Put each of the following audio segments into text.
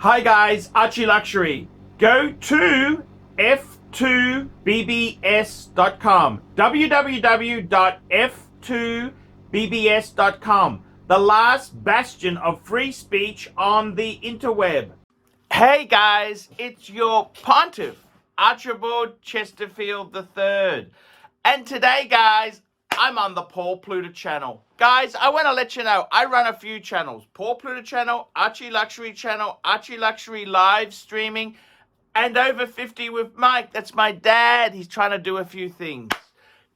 Hi guys, ArchieLuxury. Go to f2bbs.com. www.f2bbs.com. The last bastion of free speech on the interweb. Hey guys, it's your Pontiff, Archibald Chesterfield III. And today, guys, I'm on the Paul Pluta channel. Guys, I want to let you know, I run a few channels. Paul Pluta channel, ArchieLuxury channel, ArchieLuxury live streaming, and Over 50 with Mike. That's my dad. He's trying to do a few things.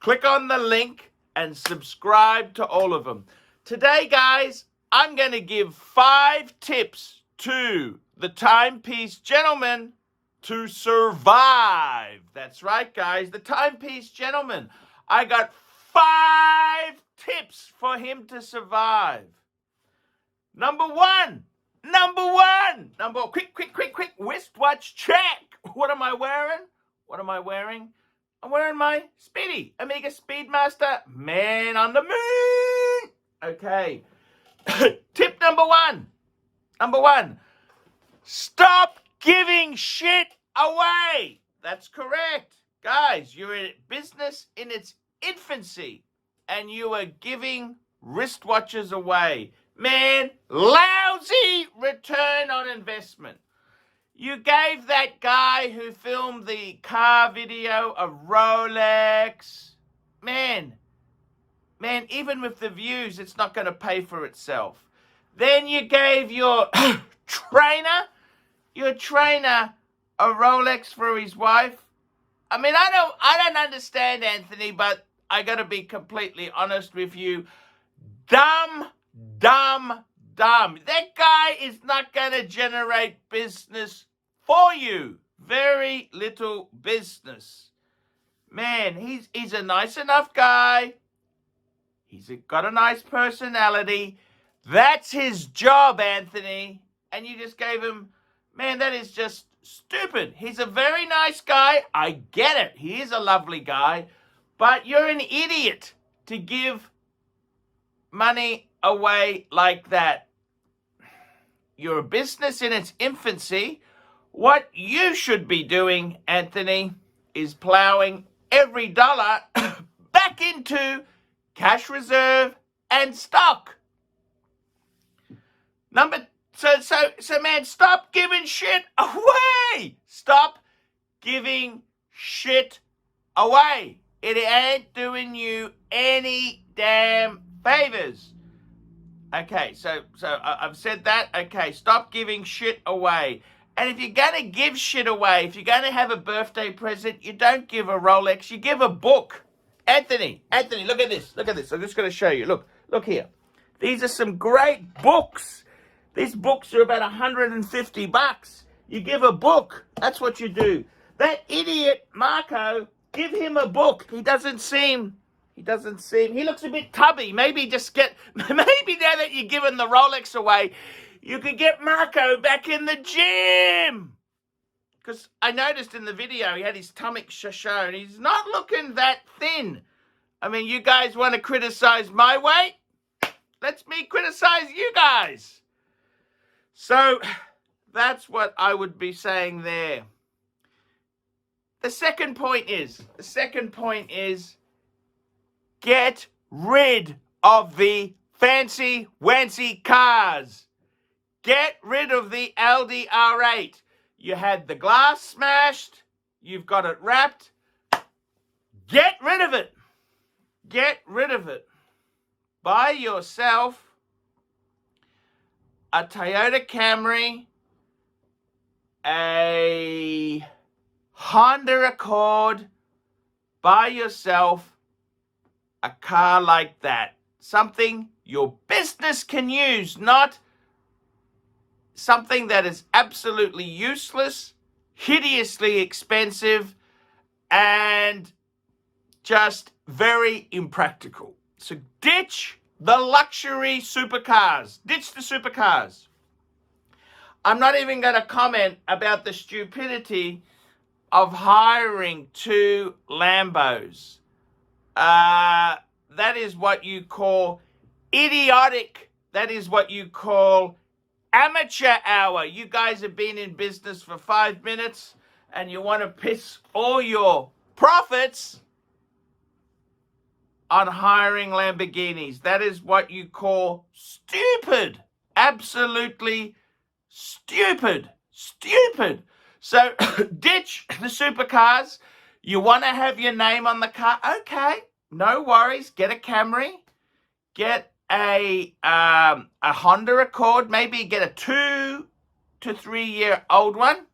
Click on the link and subscribe to all of them. Today, guys, I'm going to give 5 tips to the Timepiece gentleman to survive. That's right, guys. The Timepiece gentleman. I got 5 tips for him to survive. Number one. Quick. Wristwatch check. What am I wearing? I'm wearing my Speedy, Amiga Speedmaster, man on the moon. Okay. Tip number one. Stop giving shit away. That's correct. Guys, you're in business in its infancy and you are giving wristwatches away. Man, lousy return on investment. You gave that guy who filmed the car video a Rolex. Man, even with the views, it's not going to pay for itself. Then you gave your trainer a Rolex for his wife. I mean, I don't understand, Anthony, but I got to be completely honest with you. Dumb. That guy is not going to generate business for you. Very little business. Man, he's a nice enough guy. He's got a nice personality. That's his job, Anthony. And you just gave him, man, that is just stupid. He's a very nice guy. I get it. He is a lovely guy. But you're an idiot to give money away like that. You're a business in its infancy. What you should be doing, Anthony, is plowing every dollar back into cash reserve and stock. So man, stop giving shit away. Stop giving shit away. It ain't doing you any damn favors. Okay, so I've said that. Okay, stop giving shit away. And if you're going to give shit away, if you're going to have a birthday present, you don't give a Rolex, you give a book. Anthony, look at this. I'm just going to show you. Look here. These are some great books. These books are about $150. You give a book. That's what you do. That idiot, Marco, give him a book. He looks a bit tubby. Maybe now that you're giving the Rolex away, you could get Marco back in the gym. Because I noticed in the video he had his stomach shown. He's not looking that thin. I mean, you guys want to criticize my weight? Let me criticize you guys. So that's what I would be saying there. The second point is, get rid of the fancy wancy cars. Get rid of the Audi R8. You had the glass smashed. You've got it wrapped. Get rid of it. Buy yourself a Toyota Camry, a Honda Accord. Buy yourself a car like that. Something your business can use, not something that is absolutely useless, hideously expensive, and just very impractical. So ditch the luxury supercars. Ditch the supercars. I'm not even going to comment about the stupidity of hiring 2 Lambos. That is what you call idiotic. That is what you call amateur hour. You guys have been in business for 5 minutes and you want to piss all your profits on hiring Lamborghinis. That is what you call stupid. Absolutely stupid. Stupid. So ditch the supercars. You want to have your name on the car? Okay, no worries. Get a Camry. Get a Honda Accord. Maybe get a 2 to 3 year old one.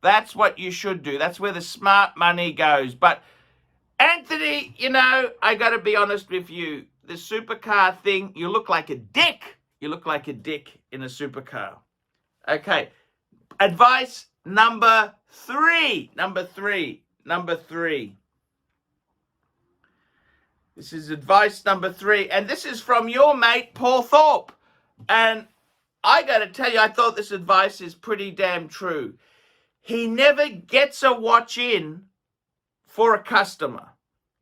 That's what you should do. That's where the smart money goes. But Anthony, you know, I got to be honest with you. The supercar thing, you look like a dick. You look like a dick in a supercar. Okay. Advice number 3. Number three. This is advice number 3. And this is from your mate, Paul Thorpe. And I got to tell you, I thought this advice is pretty damn true. He never gets a watch in for a customer.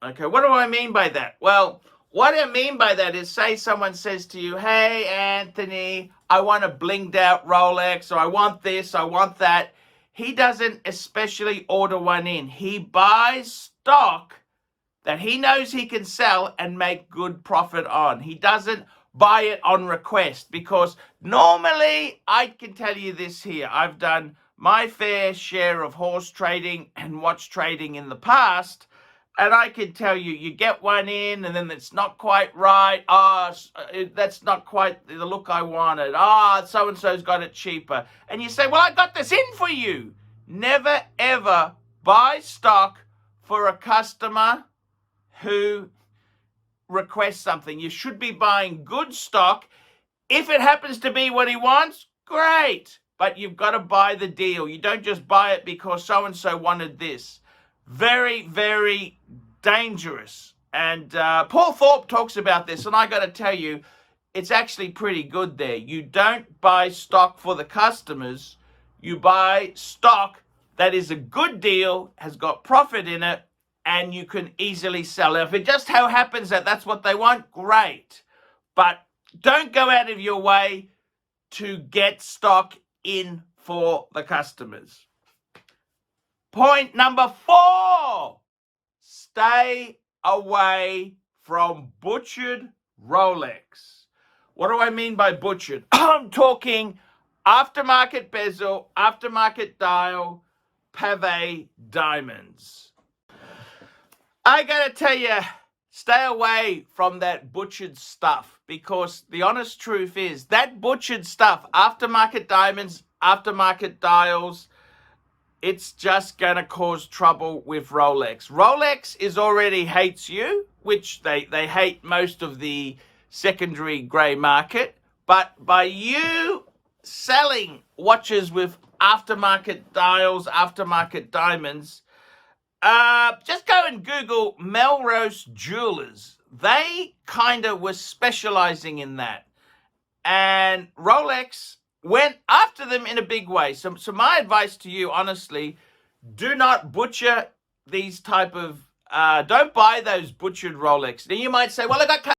Okay, what do I mean by that? Well, what I mean by that is, say someone says to you, hey, Anthony, I want a blinged out Rolex, or I want this, I want that. He doesn't especially order one in. He buys stock that he knows he can sell and make good profit on. He doesn't buy it on request, because normally, I can tell you this here, I've done my fair share of horse trading and watch trading in the past, and I can tell you, you get one in and then it's not quite right. That's not quite the look I wanted. So-and-so's got it cheaper. And you say, well, I got this in for you. Never, ever buy stock for a customer who requests something. You should be buying good stock. If it happens to be what he wants, great. But you've got to buy the deal. You don't just buy it because so-and-so wanted this. Very, very dangerous. And Paul Thorpe talks about this, and I got to tell you, it's actually pretty good there. You don't buy stock for the customers. You buy stock that is a good deal, has got profit in it, and you can easily sell it. If it just so happens that that's what they want, great. But don't go out of your way to get stock in for the customers. Point number 4, stay away from butchered Rolex. What do I mean by butchered? I'm talking aftermarket bezel, aftermarket dial, pave diamonds. I gotta tell you, stay away from that butchered stuff, because the honest truth is that butchered stuff, aftermarket diamonds, aftermarket dials, it's just going to cause trouble with Rolex. Rolex already hates you, which they hate most of the secondary grey market. But by you selling watches with aftermarket dials, aftermarket diamonds, just go and Google Melrose Jewelers. They kind of were specializing in that. And Rolex went after them in a big way. So my advice to you, honestly, do not butcher these type of, don't buy those butchered Rolex. Now you might say, well, I got...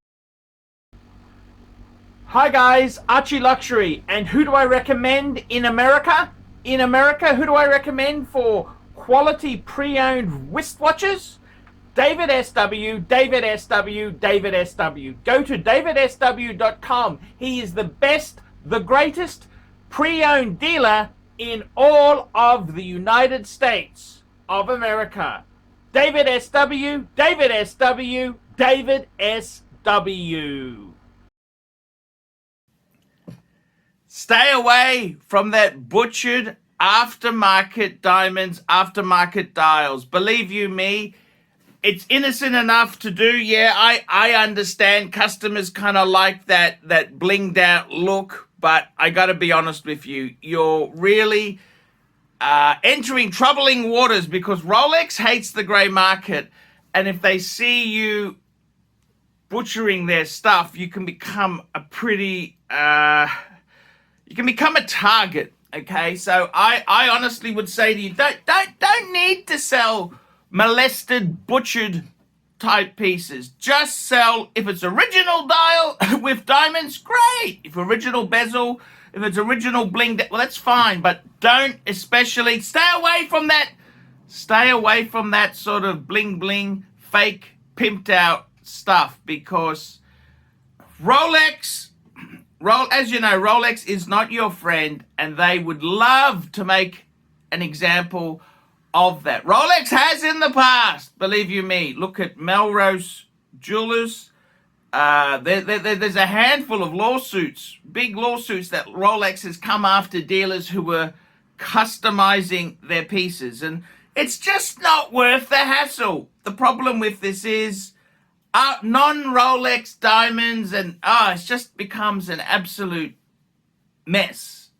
Hi guys, ArchieLuxury. And who do I recommend in America? In America, who do I recommend for quality pre-owned wristwatches? David SW, David SW, David SW. Go to davidsw.com. He is the best, the greatest pre-owned dealer in all of the United States of America. David SW, David SW, David SW. Stay away from that butchered aftermarket diamonds, aftermarket dials. Believe you me, it's innocent enough to do. Yeah, I understand customers kind of like that blinged out look, but I got to be honest with you, you're really entering troubling waters, because Rolex hates the grey market, and if they see you butchering their stuff, you can become a pretty, you can become a target. Okay, so I honestly would say to you, don't need to sell molested, butchered type pieces. Just sell, if it's original dial with diamonds, great. If original bezel, if it's original bling, well, that's fine. But don't especially, stay away from that sort of bling bling, fake, pimped out stuff, because Rolex, as you know, Rolex is not your friend, and they would love to make an example of that. Rolex has in the past, believe you me. Look at Melrose Jewelers. There's a handful of lawsuits, big lawsuits, that Rolex has come after dealers who were customizing their pieces, and it's just not worth the hassle. The problem with this is non-Rolex diamonds, and it just becomes an absolute mess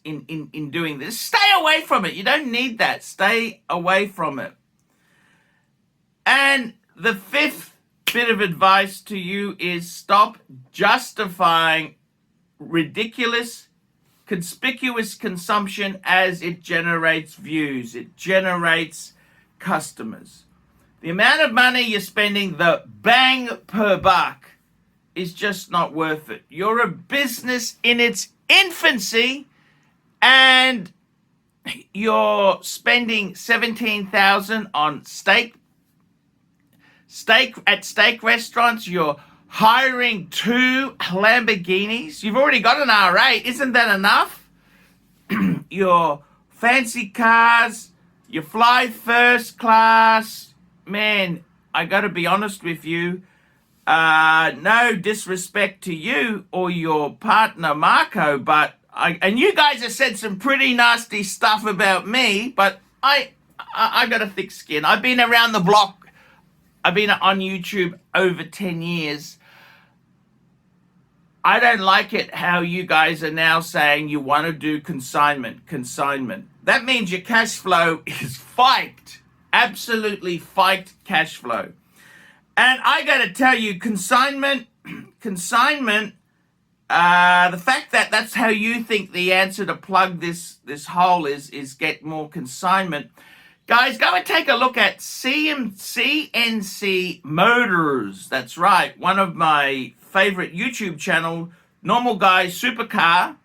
in doing this. Stay away from it. You don't need that. Stay away from it. And the fifth bit of advice to you is stop justifying ridiculous, conspicuous consumption as it generates views. It generates customers. The amount of money you're spending, the bang per buck, is just not worth it. You're a business in its infancy, and you're spending $17,000 on steak at steak restaurants. You're hiring 2 Lamborghinis. You've already got an R8. Isn't that enough? Your fancy cars. You fly first class. Man, I got to be honest with you. No disrespect to you or your partner Marco, but and you guys have said some pretty nasty stuff about me, but I got a thick skin. I've been around the block. I've been on YouTube over 10 years. I don't like it how you guys are now saying you want to do consignment. That means your cash flow is fiked. Absolutely fiked cash flow. And I got to tell you, consignment, the fact that that's how you think the answer to plug this hole is get more consignment. Guys, go and take a look at CNC Motors. That's right, one of my favorite YouTube channel, Normal Guy Supercar.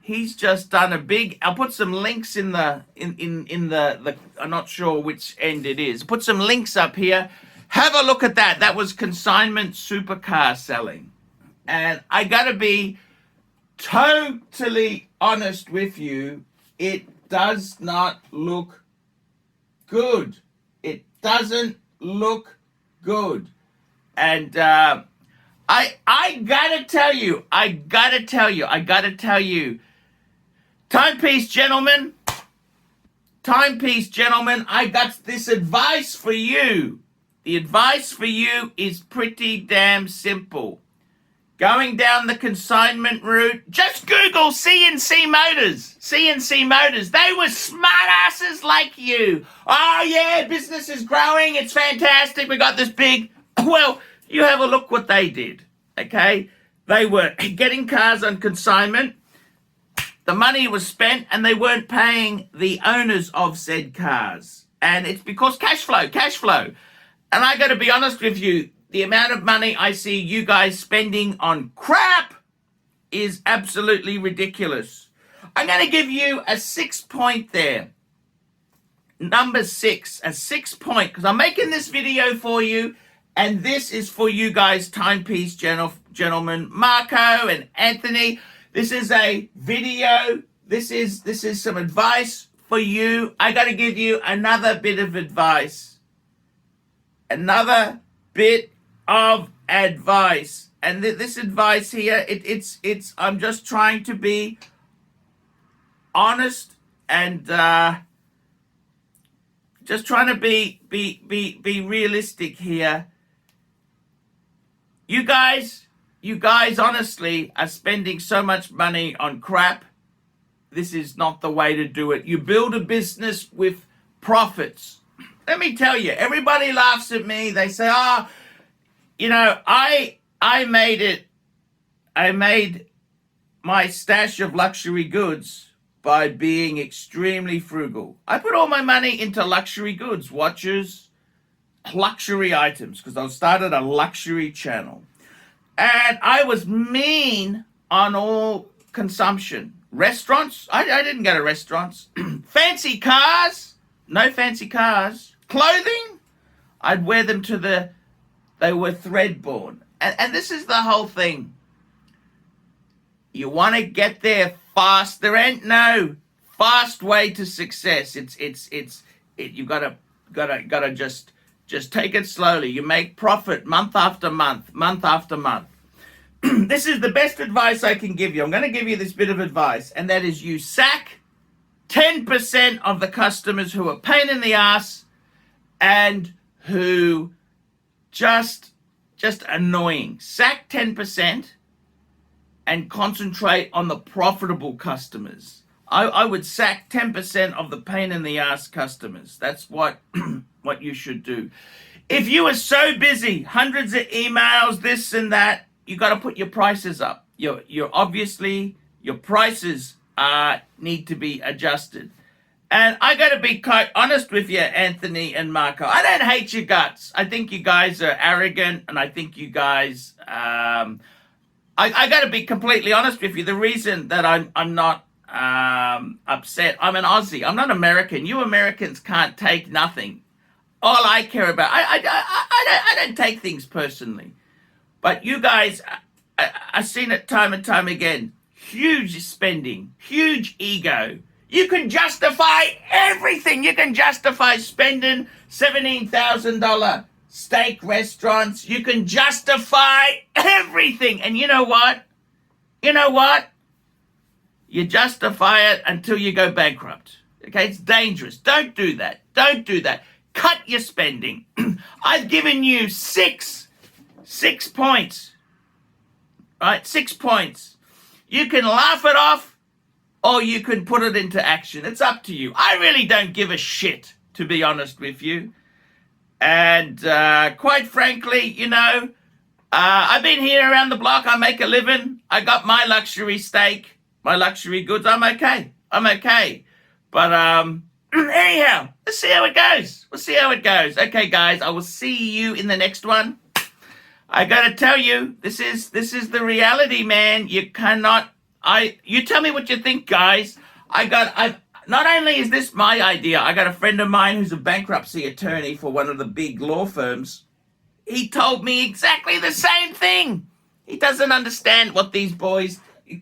He's just done a big, I'll put some links in the I'm not sure which end it is. Put some links up here. Have a look at that. That was consignment supercar selling. And I gotta be totally honest with you, it does not look good. It doesn't look good. And I gotta tell you, Timepiece gentlemen, I got this advice for you. The advice for you is pretty damn simple. Going down the consignment route, just Google CNC Motors. CNC Motors. They were smartasses like you. Oh yeah, business is growing. It's fantastic. We got this big. Well, you have a look what they did. Okay? They were getting cars on consignment. The money was spent and they weren't paying the owners of said cars. And it's because cash flow. And I got to be honest with you, the amount of money I see you guys spending on crap is absolutely ridiculous. I'm going to give you a 6 point there. Number 6, a 6 point, because I'm making this video for you, and this is for you guys, Timepiece gentlemen, Marco and Anthony. This is a video. This is some advice for you. I got to give you another bit of advice. Another bit of advice. And this advice here, it's I'm just trying to be honest and just trying to be realistic here. You guys honestly are spending so much money on crap. This is not the way to do it. You build a business with profits. Let me tell you, everybody laughs at me. They say, I made my stash of luxury goods by being extremely frugal. I put all my money into luxury goods, watches, luxury items, because I started a luxury channel. And I was mean on all consumption. Restaurants, I didn't go to restaurants. Fancy cars, no fancy cars. Clothing, I'd wear them they were thread-borne. And this is the whole thing. You want to get there fast. There ain't no fast way to success. You gotta just take it slowly. You make profit month after month, month after month. This is the best advice I can give you. I'm going to give you this bit of advice, and that is you sack 10% of the customers who are pain in the ass and who just annoying. Sack 10% and concentrate on the profitable customers. I would sack 10% of the pain in the ass customers. That's what you should do. If you are so busy, hundreds of emails, this and that, you got to put your prices up. You're obviously, your prices need to be adjusted. And I got to be quite honest with you, Anthony and Marco. I don't hate your guts. I think you guys are arrogant, and I think you guys, I got to be completely honest with you. The reason that I'm not upset, I'm an Aussie. I'm not American. You Americans can't take nothing. All I care about, I don't take things personally. But you guys, I've seen it time and time again. Huge spending, huge ego. You can justify everything. You can justify spending $17,000 steak restaurants. You can justify everything. And you know what? You justify it until you go bankrupt. Okay, it's dangerous. Don't do that. Don't do that. Cut your spending. I've given you six points. Right? 6 points. You can laugh it off or you can put it into action. It's up to you. I really don't give a shit, to be honest with you. And quite frankly, I've been here around the block. I make a living. I got my luxury steak, my luxury goods. I'm okay. But anyhow, let's see how it goes. We'll see how it goes. Okay, guys, I will see you in the next one. I gotta tell you, this is the reality, man. You tell me what you think, guys. Not only is this my idea, I got a friend of mine who's a bankruptcy attorney for one of the big law firms. He told me exactly the same thing. He doesn't understand what these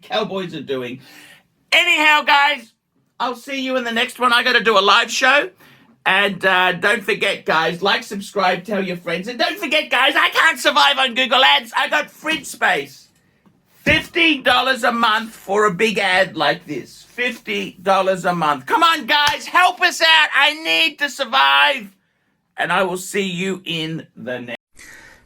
cowboys are doing. Anyhow, guys, I'll see you in the next one. I got to do a live show. And don't forget, guys, like, subscribe, tell your friends. And don't forget, guys, I can't survive on Google Ads. I got fridge space. $50 a month for a big ad like this. $50 a month. Come on, guys, help us out. I need to survive. And I will see you in the next.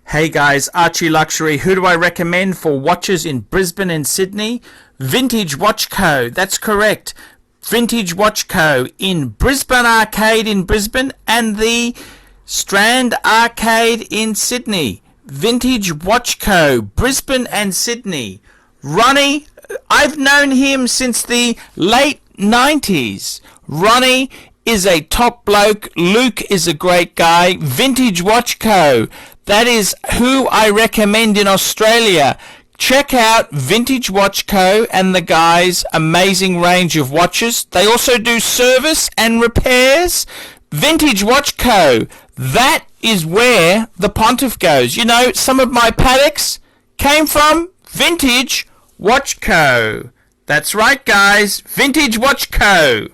Hey guys, ArchieLuxury. Who do I recommend for watches in Brisbane and Sydney? Vintage Watch Co. That's correct. Vintage Watch Co. in Brisbane Arcade in Brisbane and the Strand Arcade in Sydney. Vintage Watch Co. Brisbane and Sydney. Ronnie, I've known him since the late 90s. Ronnie is a top bloke. Luke is a great guy. Vintage Watch Co. That is who I recommend in Australia. Check out Vintage Watch Co. and the guys' amazing range of watches. They also do service and repairs. Vintage Watch Co. That is where the Pontiff goes. Some of my Pateks came from Vintage Watch Co. That's right, guys. Vintage Watch Co.